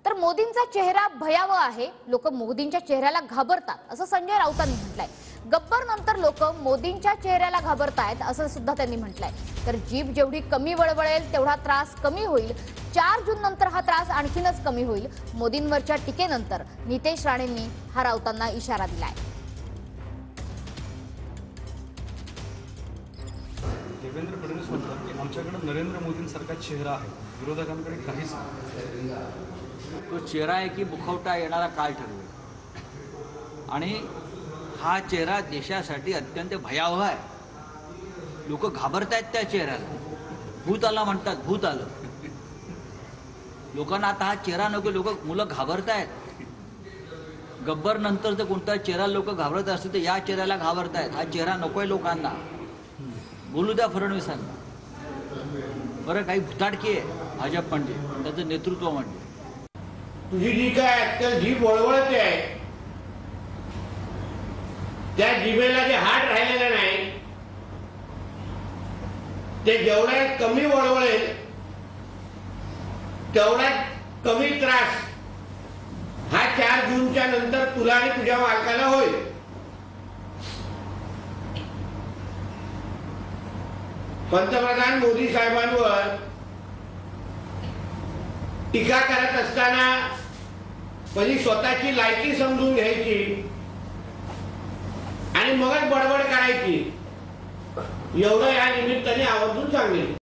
तर मोदींचा चेहरा भयावह आहे, लोक मोदींच्या चेहऱ्याला घाबरतात असं संजय राऊतांनी म्हटलंय। गब्बर नंतर लोक मोदींच्या चेहऱ्याला घाबरतायत असं सुद्धा त्यांनी म्हटलंय। तर जीभ जेवढी कमी वळवळेल तेवढा त्रास कमी होईल। 4 जून नंतर हा त्रास आणखीनच कमी होईल। मोदींवरच्या टीकेनंतर नितेश राणेंनी हा राऊतांना इशारा दिलाय। देवेंद्र फडणवीस म्हणतात की आमच्याकडे नरेंद्र मोदींसारखा चेहरा आहे, विरोधकांकडे काहीच नाही। तो चेहरा आहे की मुखवटा येणारा काळ ठरवेल आणि हा चेहरा देशासाठी अत्यंत भयावह आहे। लोक घाबरतायत त्या चेहऱ्याला, भूत आला म्हणतात, भूत आलं। लोकांना आता हा चेहरा नको, मुलं घाबरतायत। गब्बर नंतर जर कोणता चेहरा लोक घाबरत असतील तर या चेहऱ्याला घाबरतायत। हा चेहरा नकोय लोकांना, बोलू द्या फडणवीसांना। बरं, काही भुताटकी आहे भाजप म्हणजे, त्याचं नेतृत्व म्हणजे। तुझी जी काय अक्कल जीभ वळवळते आहे, त्या जिभेला जे हाड राहिलेलं नाही ते जेवढ्या कमी वळवळेल तेवढा कमी त्रास हा 4 जूनच्या नंतर तुला आणि तुझ्या मालकाला होईल। पंतप्रधान मोदी साहेबांवर टीका करत असताना पहिली स्वतःची लायकी समजून घ्यायची आणि मगच बडबड करायची, एवढं या निमित्ताने आवर्जून सांगेल।